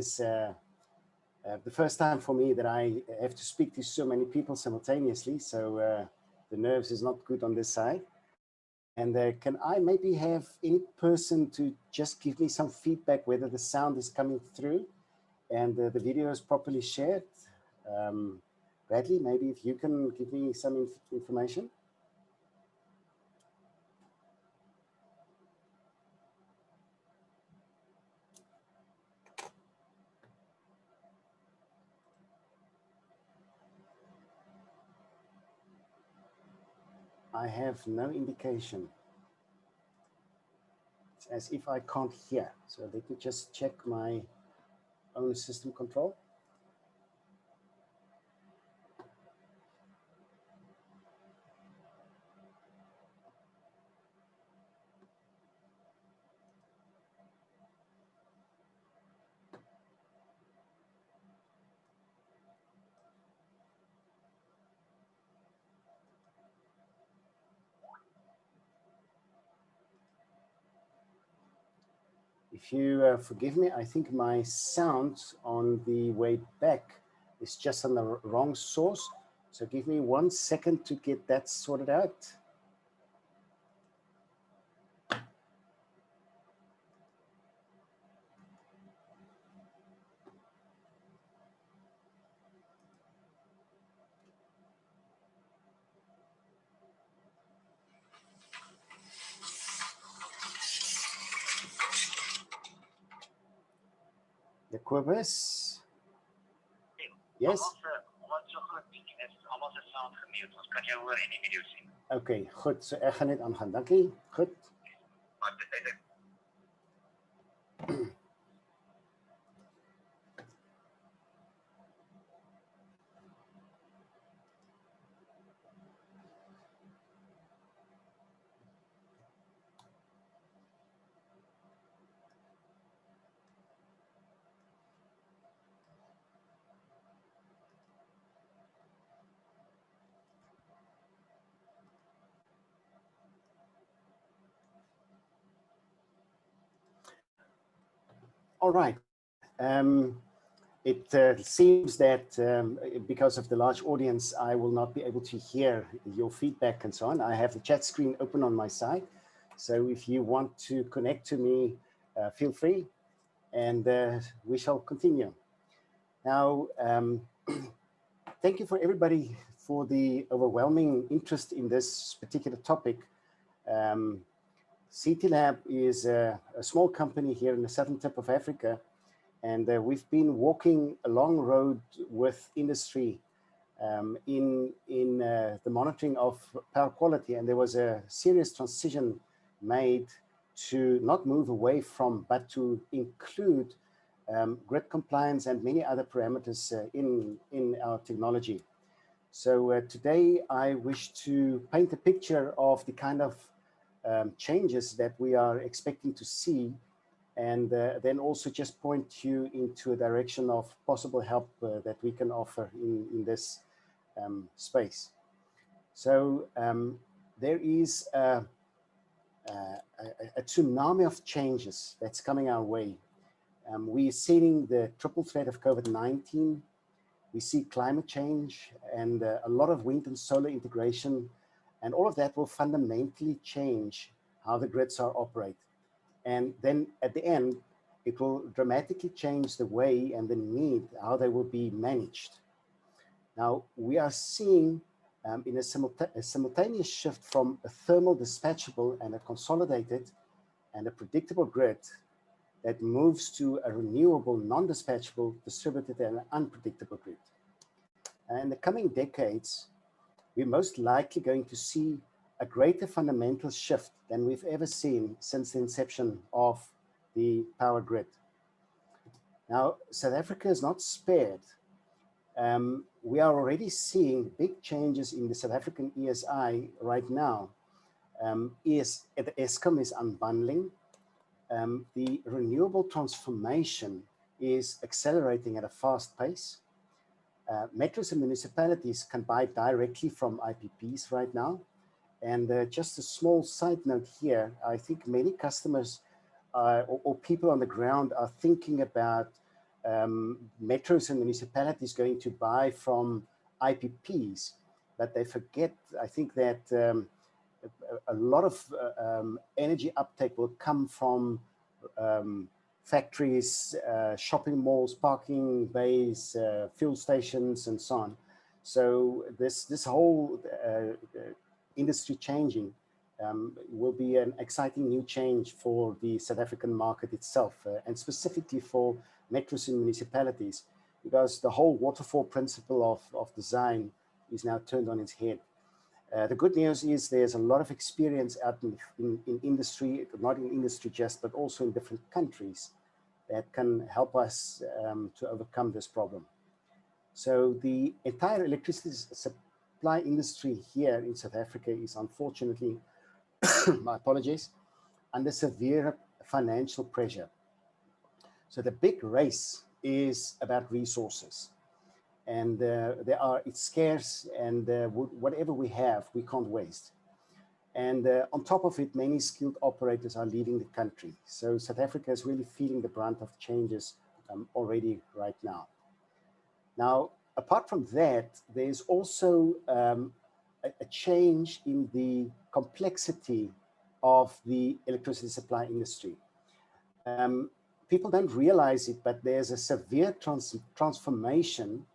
is the first time for me that I have to speak to so many people simultaneously. So the nerves is not good on this side. And can I maybe have any person to just give me some feedback whether the sound is coming through and the video is properly shared? Bradley, maybe if you can give me some information. I have no indication. It's as if I can't hear. So let me just check my own system control. If you forgive me, I think my sound on the way back is just on the wrong source. So give me 1 second to get that sorted out. The Quibus. Yes. Okay, goed. So ek gaan net aangaan. Dankie. Goed. All right. It seems that because of the large audience, I will not be able to hear your feedback and so on. I have the chat screen open on my side. So if you want to connect to me, feel free, and we shall continue. Now, thank you for everybody for the overwhelming interest in this particular topic. CT Lab is a small company here in the southern tip of Africa, and we've been walking a long road with industry in the monitoring of power quality, and there was a serious transition made to not move away from, but to include grid compliance and many other parameters in our technology. So today I wish to paint a picture of the kind of changes that we are expecting to see, and then also just point you into a direction of possible help that we can offer in this space. So there is a tsunami of changes that's coming our way. We're seeing the triple threat of COVID-19. We see climate change and a lot of wind and solar integration. And all of that will fundamentally change how the grids are operated. And then at the end, it will dramatically change the way and the need, how they will be managed. Now, we are seeing in a simultaneous shift from a thermal dispatchable and a consolidated and a predictable grid that moves to a renewable, non-dispatchable, distributed and unpredictable grid. And in the coming decades, we're most likely going to see a greater fundamental shift than we've ever seen since the inception of the power grid. Now, South Africa is not spared. We are already seeing big changes in the South African ESI right now. The Eskom is unbundling. The renewable transformation is accelerating at a fast pace. Metros and municipalities can buy directly from IPPs right now. And just a small side note here, I think many customers or people on the ground are thinking about metros and municipalities going to buy from IPPs, but they forget, I think, that a lot of energy uptake will come from factories, shopping malls, parking bays, fuel stations, and so on. So this whole industry changing will be an exciting new change for the South African market itself, and specifically for metros and municipalities, because the whole waterfall principle of design is now turned on its head. The good news is there's a lot of experience out in industry, not in industry just, but also in different countries that can help us to overcome this problem. So the entire electricity supply industry here in South Africa is unfortunately, my apologies, under severe financial pressure. So the big race is about resources. And it's scarce, and whatever we have, we can't waste. And on top of it, many skilled operators are leaving the country. So South Africa is really feeling the brunt of changes already right now. Now, apart from that, there's also a change in the complexity of the electricity supply industry. People don't realize it, but there's a severe transformation,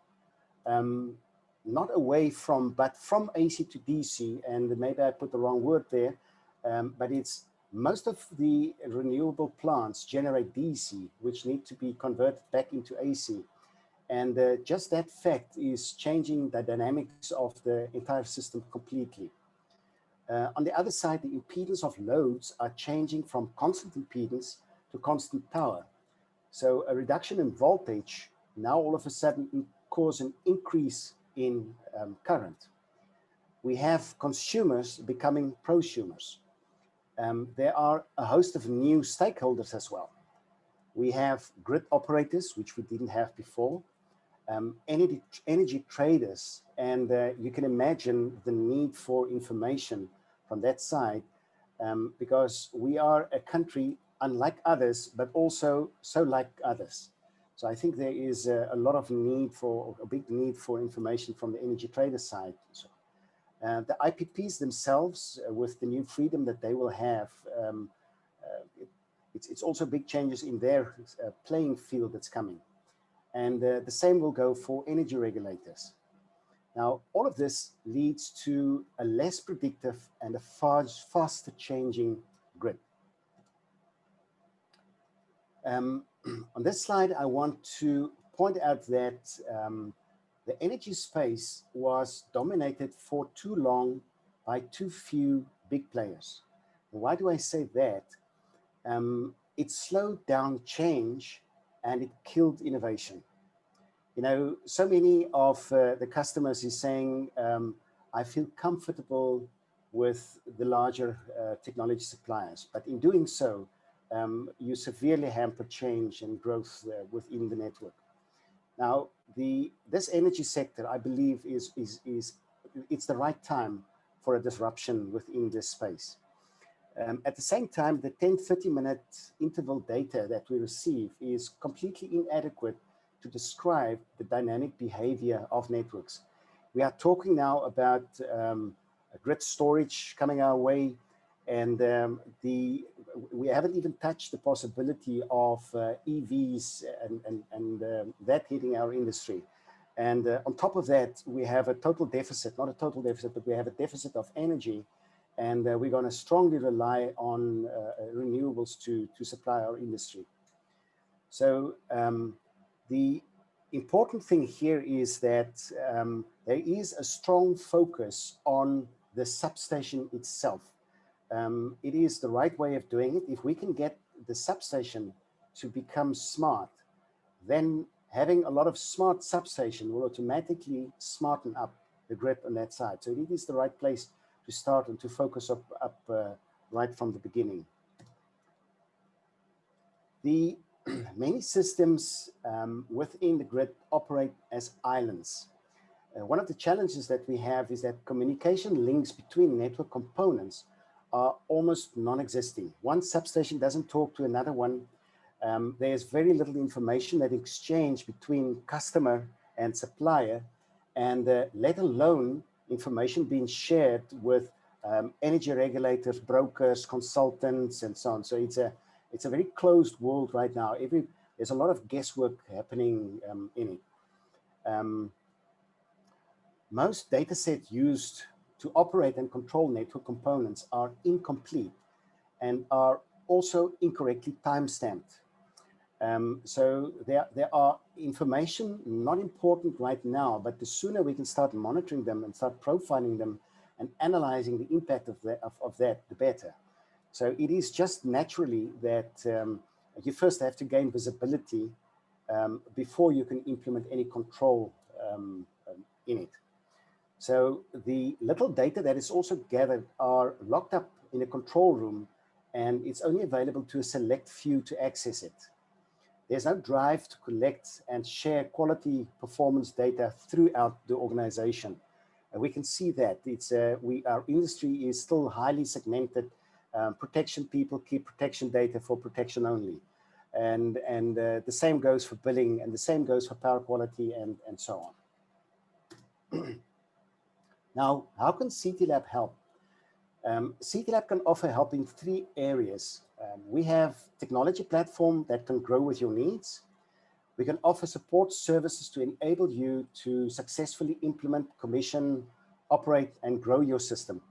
not away from, but from AC to DC, and maybe I put the wrong word there, but it's most of the renewable plants generate DC, which need to be converted back into AC. And just that fact is changing the dynamics of the entire system completely. On the other side, the impedance of loads are changing from constant impedance to constant power. So a reduction in voltage now all of a sudden cause an increase in current. We have consumers becoming prosumers. There are a host of new stakeholders as well. We have grid operators, which we didn't have before, energy traders, and you can imagine the need for information from that side, because we are a country unlike others, but also so like others. So I think there is a lot of need for, a big need for information from the energy trader side. So, the IPPs themselves, with the new freedom that they will have, it's also big changes in their playing field that's coming. And the same will go for energy regulators. Now, all of this leads to a less predictive and a far faster changing grid. On this slide, I want to point out that the energy space was dominated for too long by too few big players. Why do I say that? It slowed down change and it killed innovation. You know, so many of the customers is saying, I feel comfortable with the larger technology suppliers, but in doing so, you severely hamper change and growth within the network. Now, this energy sector, I believe, it's the right time for a disruption within this space. At the same time, the 10-30 minute interval data that we receive is completely inadequate to describe the dynamic behavior of networks. We are talking now about grid storage coming our way, and we haven't even touched the possibility of EVs and that hitting our industry. And on top of that, we have a total deficit, not a total deficit, but we have a deficit of energy, and we're going to strongly rely on renewables to supply our industry. So the important thing here is that there is a strong focus on the substation itself. It is the right way of doing it. If we can get the substation to become smart, then having a lot of smart substation will automatically smarten up the grid on that side. So it is the right place to start and to focus up right from the beginning. The many systems within the grid operate as islands. One of the challenges that we have is that communication links between network components are almost non-existing. One substation doesn't talk to another one. There's very little information that exchange between customer and supplier, and let alone information being shared with energy regulators, brokers, consultants, and so on. So it's a very closed world right now. There's a lot of guesswork happening in it. Most data sets used to operate and control network components are incomplete and are also incorrectly time-stamped. So there are information not important right now, but the sooner we can start monitoring them and start profiling them and analyzing the impact of that, the better. So it is just naturally that you first have to gain visibility before you can implement any control in it. So the little data that is also gathered are locked up in a control room, and it's only available to a select few to access it. There's no drive to collect and share quality performance data throughout the organization. And we can see that our industry is still highly segmented. Protection people keep protection data for protection only. And the same goes for billing, and the same goes for power quality, and so on. Now, how can CT Lab help? CT Lab can offer help in 3 areas. We have technology platform that can grow with your needs. We can offer support services to enable you to successfully implement, commission, operate, and grow your system.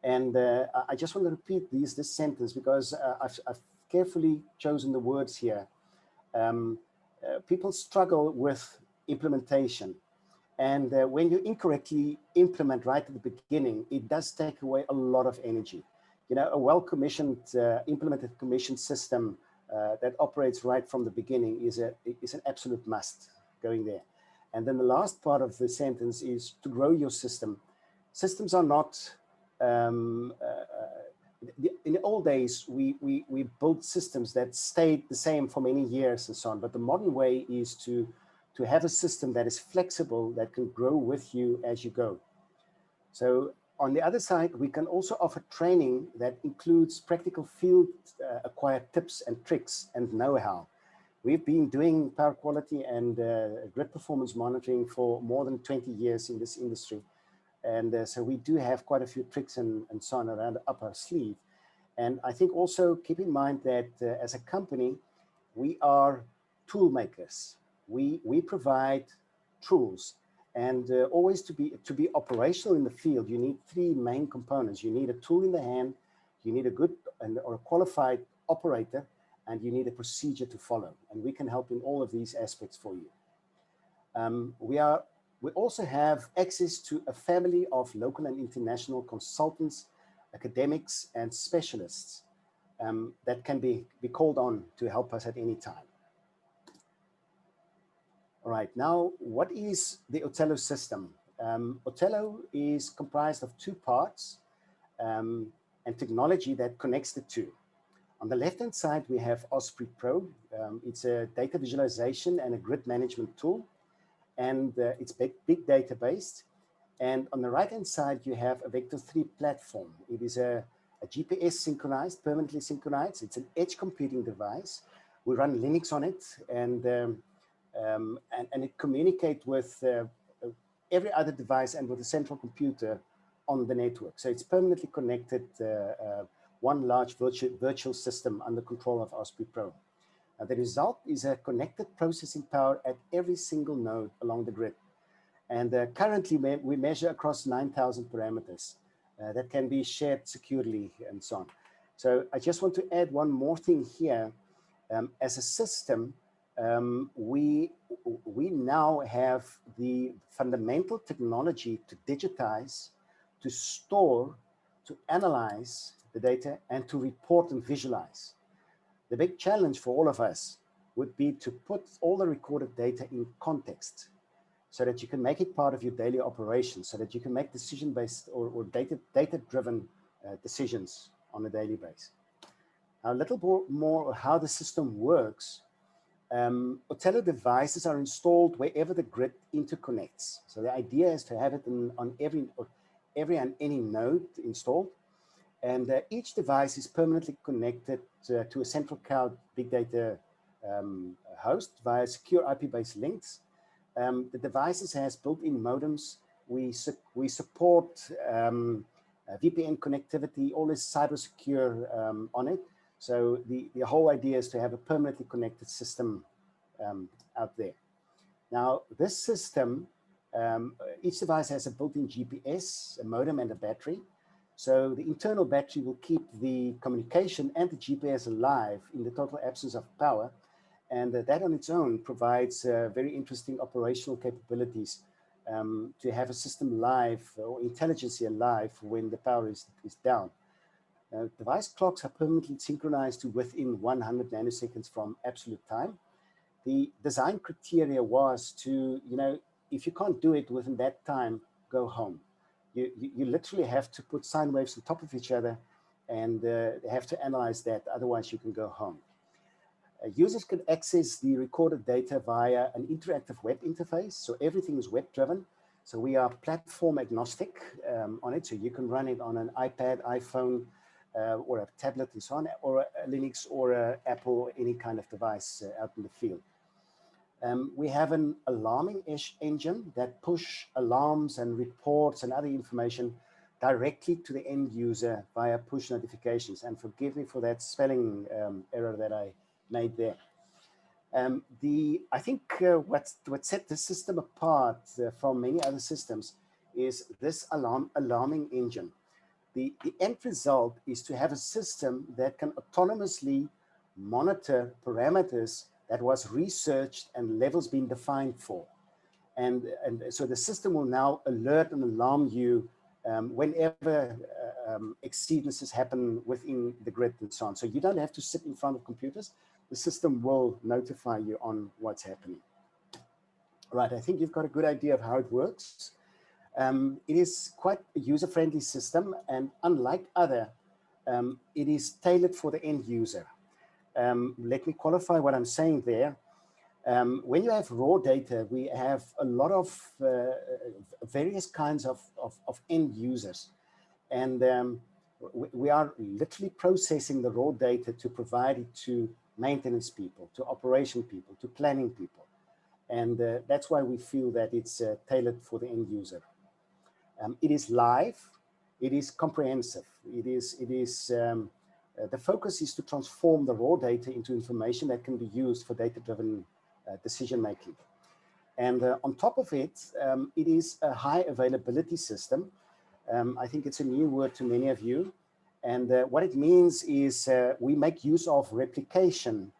And I just want to repeat this sentence because I've carefully chosen the words here. People struggle with implementation. And when you incorrectly implement right at the beginning, it does take away a lot of energy. You know, a well-commissioned, implemented commission system that operates right from the beginning is an absolute must going there. And then the last part of the sentence is to grow your system. Systems are not, in the old days, we built systems that stayed the same for many years and so on. But the modern way is to have a system that is flexible, that can grow with you as you go. So on the other side, we can also offer training that includes practical field acquired tips and tricks and know-how. We've been doing power quality and grid performance monitoring for more than 20 years in this industry. And so we do have quite a few tricks and so on around up our sleeve. And I think also keep in mind that as a company, we are tool makers. We provide tools, and always to be operational in the field, you need 3 main components. You need a tool in the hand, you need a good or a qualified operator, and you need a procedure to follow. And we can help in all of these aspects for you. We also have access to a family of local and international consultants, academics, and specialists that can be called on to help us at any time. All right, now, what is the Otello system? Otello is comprised of 2 parts and technology that connects the 2. On the left-hand side, we have Osprey Pro. It's a data visualization and a grid management tool, and it's big data based. And on the right-hand side, you have a Vector 3 platform. It is a GPS synchronized, permanently synchronized. It's an edge computing device. We run Linux on it, and it communicates with every other device and with a central computer on the network. So it's permanently connected, one large virtual system under control of Osprey Pro. The result is a connected processing power at every single node along the grid. And currently we measure across 9,000 parameters that can be shared securely and so on. So I just want to add one more thing here. As a system, we now have the fundamental technology to digitize, to store, to analyze the data, and to report and visualize. The big challenge for all of us would be to put all the recorded data in context so that you can make it part of your daily operations, so that you can make decision-based or data-driven decisions on a daily basis. Now, a little more how the system works. Otello devices are installed wherever the grid interconnects. So the idea is to have it on every and any node installed. And each device is permanently connected to a central cloud big data host via secure IP-based links. The devices has built-in modems. We support VPN connectivity, all is cyber secure on it. So the whole idea is to have a permanently connected system out there. Now, this system, each device has a built-in GPS, a modem, and a battery. So the internal battery will keep the communication and the GPS alive in the total absence of power. And that on its own provides very interesting operational capabilities to have a system live or intelligently alive when the power is down. Device clocks are permanently synchronized to within 100 nanoseconds from absolute time. The design criteria was to, if you can't do it within that time, go home. You literally have to put sine waves on top of each other and have to analyze that, otherwise you can go home. Users can access the recorded data via an interactive web interface, so everything is web driven. So we are platform agnostic on it, so you can run it on an iPad, iPhone, or a tablet and so on, or a Linux or a Apple, any kind of device out in the field. We have an alarming engine that push alarms and reports and other information directly to the end user via push notifications. And forgive me for that spelling error that I made there. I think what set the system apart from many other systems is this alarming engine. The end result is to have a system that can autonomously monitor parameters that was researched and levels being defined for. And so the system will now alert and alarm you whenever exceedances happen within the grid and so on. So you don't have to sit in front of computers. The system will notify you on what's happening. Right, I think you've got a good idea of how it works. It is quite a user-friendly system, and unlike other, it is tailored for the end user. Let me qualify what I'm saying there. When you have raw data, we have a lot of various kinds of end users. And we are literally processing the raw data to provide it to maintenance people, to operation people, to planning people. And that's why we feel that it's tailored for the end user. It is live, it is comprehensive, the focus is to transform the raw data into information that can be used for data-driven decision-making. And on top of it, it is a high availability system. I think it's a new word to many of you. And what it means is we make use of replication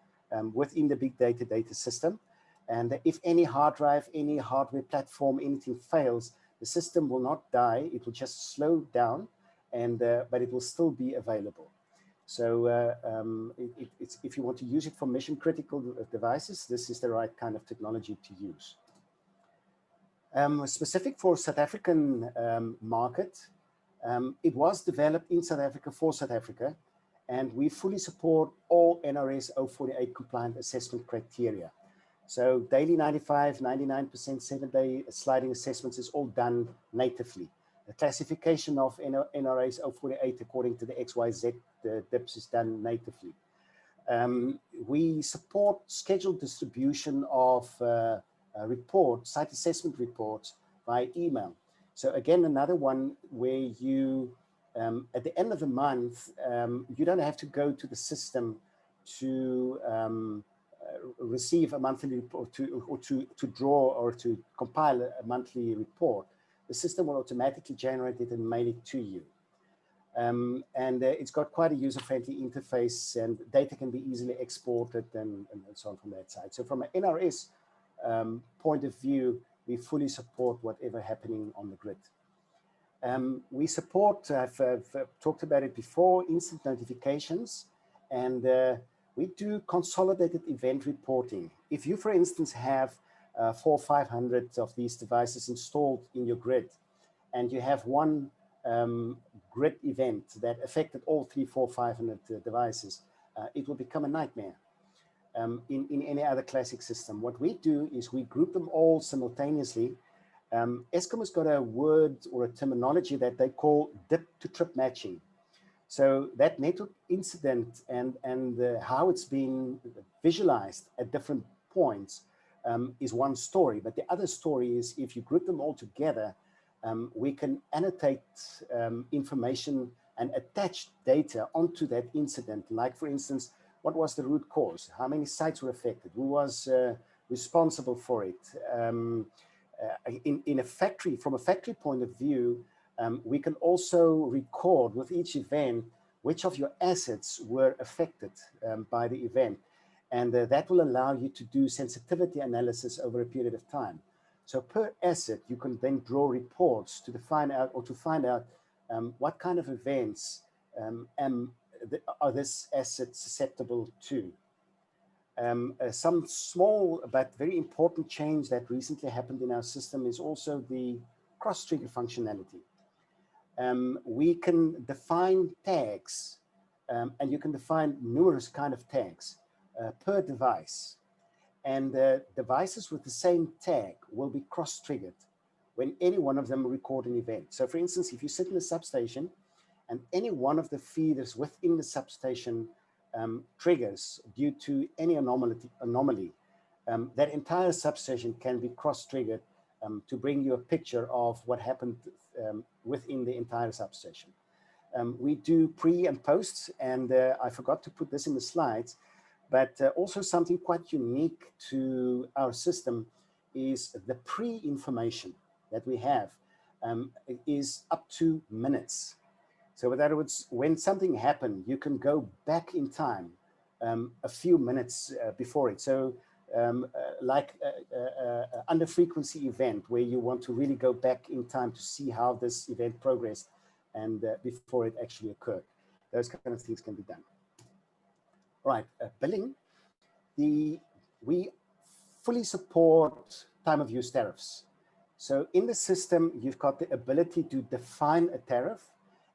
within the big data system. And if any hard drive, any hardware platform, anything fails, the system will not die. It will just slow down, and but it will still be available. So if you want to use it for mission critical devices, this is the right kind of technology to use. Specific for South African market, it was developed in South Africa for South Africa, and we fully support all NRS 048 compliant assessment criteria. So daily 95, 99%, 7-day sliding assessments is all done natively. The classification of NRS 048 according to the XYZ DIPS is done natively. We support scheduled distribution of reports, site assessment reports by email. So again, another one where you, at the end of the month, you don't have to go to the system to receive a monthly report, to draw or to compile a monthly report. The system will automatically generate it and mail it to you. And it's got quite a user-friendly interface, and data can be easily exported and so on from that side. So from an NRS point of view, we fully support whatever happening on the grid. We support, I've talked about it before, instant notifications, and we do consolidated event reporting. If you, for instance, have 400 or 500 of these devices installed in your grid, and you have one grid event that affected all 300, 400, 500 devices, it will become a nightmare in any other classic system. What we do is we group them all simultaneously. Eskom has got a word or a terminology that they call dip to trip matching. So that network incident and how it's been visualized at different points is one story. But the other story is if you group them all together, we can annotate information and attach data onto that incident. Like, for instance, what was the root cause? How many sites were affected? Who was responsible for it? In a factory, from a factory point of view, we can also record with each event which of your assets were affected by the event. And that will allow you to do sensitivity analysis over a period of time. So per asset, you can then draw reports to find out what kind of events are this asset susceptible to. Some small but very important change that recently happened in our system is also the cross-trigger functionality. We can define tags, and you can define numerous kind of tags per device. And devices with the same tag will be cross-triggered when any one of them record an event. So for instance, if you sit in a substation and any one of the feeders within the substation triggers due to any anomaly, that entire substation can be cross-triggered to bring you a picture of what happened within the entire substation. We do pre and posts, and I forgot to put this in the slides, but also something quite unique to our system is the pre-information that we have is up to minutes. So in other words, when something happened, you can go back in time a few minutes before it. So like under frequency event where you want to really go back in time to see how this event progressed and before it actually occurred. Those kind of things can be done. Right, billing. We fully support time of use tariffs. So in the system, you've got the ability to define a tariff,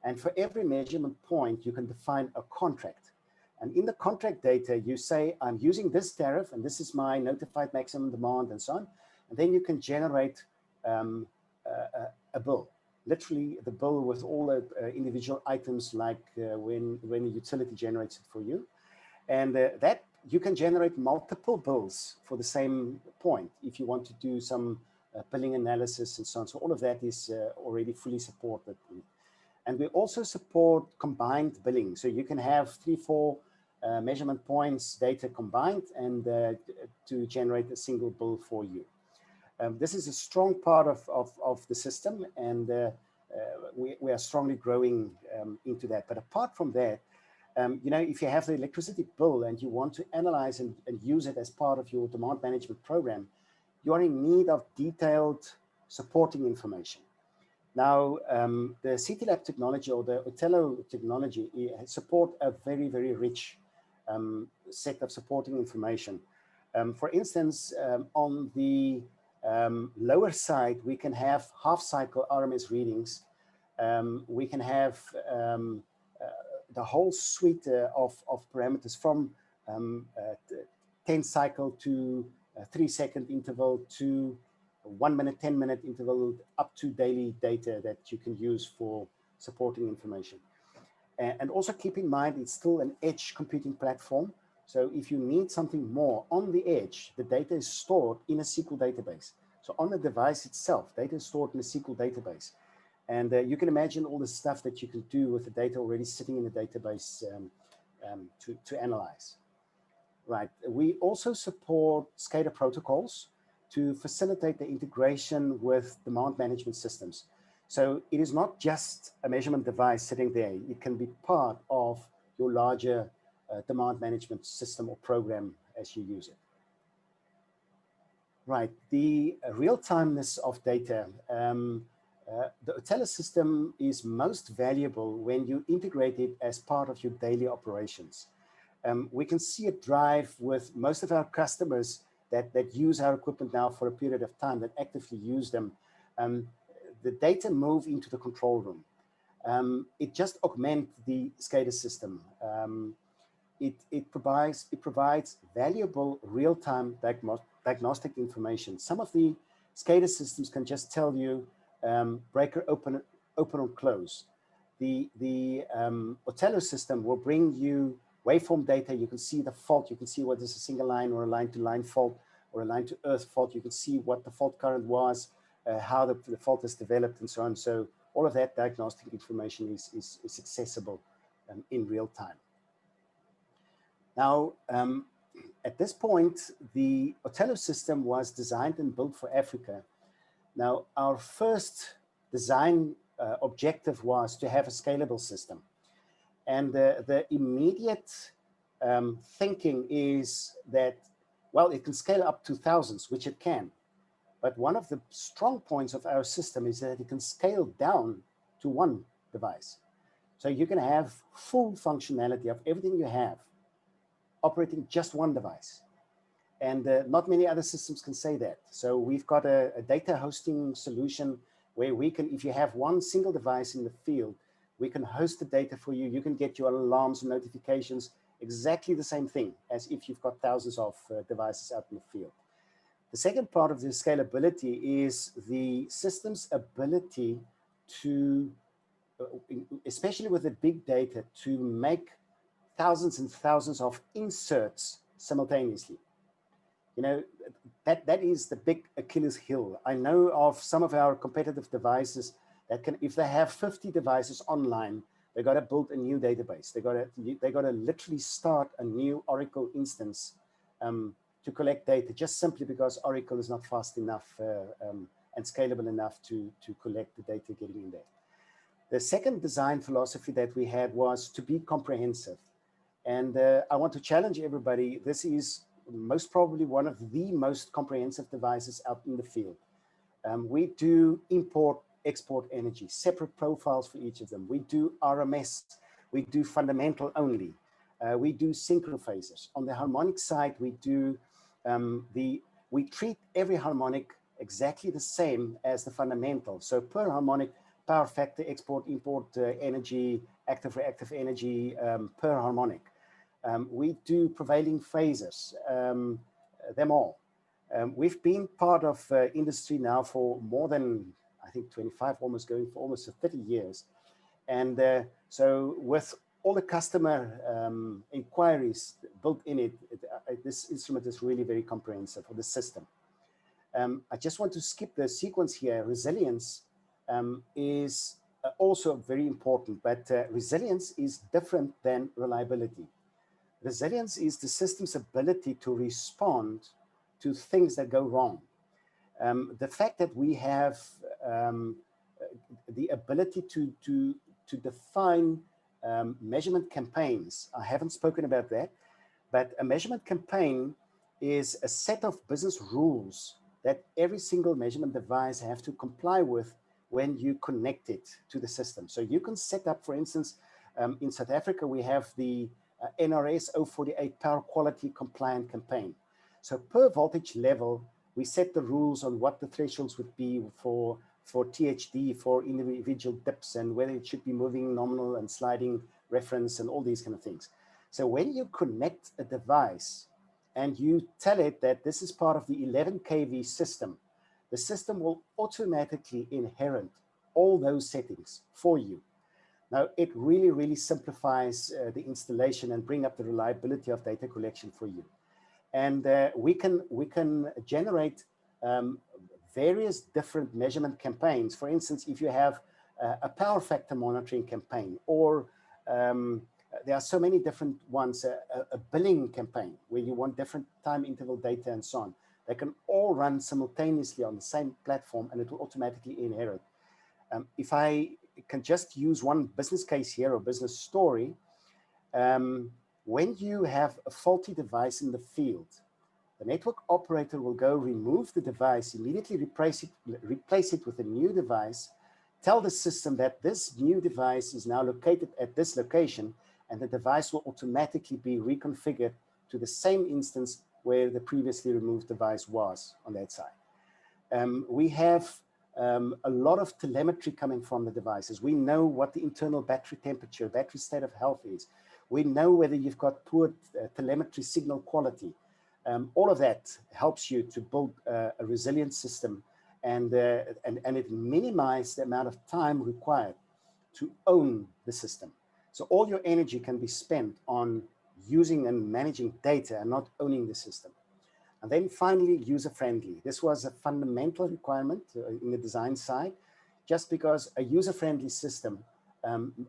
and for every measurement point, you can define a contract. And in the contract data, you say, I'm using this tariff, and this is my notified maximum demand, and so on. And then you can generate a bill, literally the bill with all the individual items, like when a utility generates it for you. And that you can generate multiple bills for the same point if you want to do some billing analysis and so on. So all of that is already fully supported. And we also support combined billing. So you can have 3-4 measurement points data combined and to generate a single bill for you. This is a strong part of the system, and we are strongly growing into that. But apart from that, you know, if you have the electricity bill and you want to analyze and use it as part of your demand management program, you are in need of detailed supporting information. Now, the CTLab technology or the Otello technology support a very, very rich set of supporting information. For instance, on the lower side, we can have half-cycle RMS readings. We can have the whole suite of parameters from 10-cycle to 3-second interval to 1-minute, 10-minute interval, up to daily data that you can use for supporting information. And also keep in mind, it's still an edge computing platform. So if you need something more on the edge, the data is stored in a SQL database. So on the device itself, data is stored in a SQL database. And you can imagine all the stuff that you can do with the data already sitting in the database to analyze. Right. We also support SCADA protocols to facilitate the integration with demand management systems. So it is not just a measurement device sitting there. It can be part of your larger demand management system or program as you use it. Right. The real-timeness of data. The Otello system is most valuable when you integrate it as part of your daily operations. We can see a drive with most of our customers that use our equipment now for a period of time, that actively use them. The data move into the control room. It just augments the SCADA system. It provides valuable real-time diagnostic information. Some of the SCADA systems can just tell you breaker open or close. the Otello system will bring you waveform data. You can see the fault. You can see whether it's a single line or a line-to-line fault or a line-to-earth fault. You can see what the fault current was, how the fault is developed, and so on. So all of that diagnostic information is accessible in real time. Now, at this point, the Otello system was designed and built for Africa. Now, our first design objective was to have a scalable system. And the immediate thinking is that, well, it can scale up to thousands, which it can. But one of the strong points of our system is that it can scale down to one device. So you can have full functionality of everything you have operating just one device. And not many other systems can say that. So we've got a data hosting solution where we can, if you have one single device in the field, we can host the data for you. You can get your alarms and notifications, exactly the same thing as if you've got thousands of devices out in the field. The second part of the scalability is the system's ability to, especially with the big data, to make thousands and thousands of inserts simultaneously. You know, that is the big Achilles heel. I know of some of our competitive devices that can, if they have 50 devices online, they got to build a new database. They got to literally start a new Oracle instance to collect data, just simply because Oracle is not fast enough and scalable enough to collect the data getting in there. The second design philosophy that we had was to be comprehensive. And I want to challenge everybody. This is most probably one of the most comprehensive devices out in the field. We do import, export energy, separate profiles for each of them. We do RMS, we do fundamental only. We do synchrophasers. On the harmonic side, we do we treat every harmonic exactly the same as the fundamental. So per harmonic, power factor, export, import energy, active, reactive energy per harmonic. We do prevailing phasers, them all. We've been part of industry now for more than, I think, 25, almost going for almost 30 years. And so with all the customer inquiries built in it, this instrument is really very comprehensive for the system. I just want to skip the sequence here. Resilience is also very important, but resilience is different than reliability. Resilience is the system's ability to respond to things that go wrong. The fact that we have the ability to define measurement campaigns, I haven't spoken about that, but a measurement campaign is a set of business rules that every single measurement device have to comply with when you connect it to the system. So you can set up, for instance, in South Africa, we have the NRS 048 power quality compliant campaign. So per voltage level, we set the rules on what the thresholds would be for THD, for individual dips, and whether it should be moving nominal and sliding reference and all these kind of things. So when you connect a device and you tell it that this is part of the 11 kV system, the system will automatically inherit all those settings for you. Now, it really, really simplifies the installation and bring up the reliability of data collection for you. And we can generate various different measurement campaigns. For instance, if you have a power factor monitoring campaign, or there are so many different ones, a billing campaign where you want different time interval data and so on. They can all run simultaneously on the same platform, and it will automatically inherit. If I can just use one business case here, or business story, when you have a faulty device in the field, the network operator will go remove the device, immediately replace it with a new device, tell the system that this new device is now located at this location, and the device will automatically be reconfigured to the same instance where the previously removed device was on that side. We have a lot of telemetry coming from the devices. We know what the internal battery temperature, battery state of health is. We know whether you've got poor telemetry signal quality. All of that helps you to build a resilient system, and it minimizes the amount of time required to own the system. So all your energy can be spent on using and managing data and not owning the system. And then finally, user-friendly. This was a fundamental requirement in the design side, just because a user-friendly system,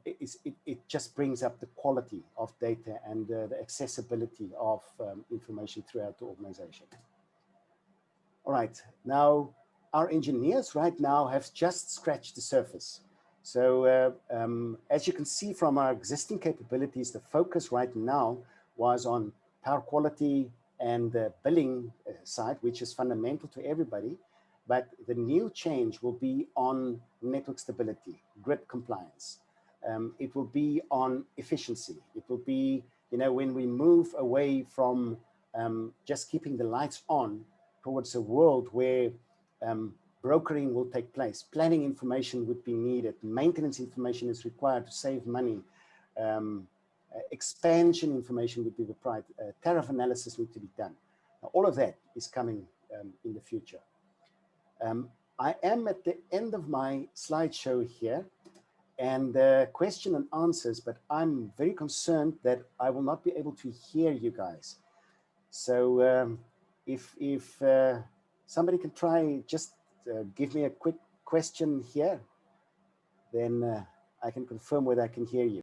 it just brings up the quality of data and the accessibility of information throughout the organization. All right, now our engineers right now have just scratched the surface. So as you can see from our existing capabilities, the focus right now was on power quality and the billing side, which is fundamental to everybody. But the new change will be on network stability, grid compliance. It will be on efficiency. It will be, when we move away from just keeping the lights on towards a world where brokering will take place, planning information would be needed, maintenance information is required to save money, expansion information would be required, tariff analysis need to be done. Now, all of that is coming in the future. I am at the end of my slideshow here, and question and answers, but I'm very concerned that I will not be able to hear you guys. So if somebody can try, just give me a quick question here, then I can confirm whether I can hear you.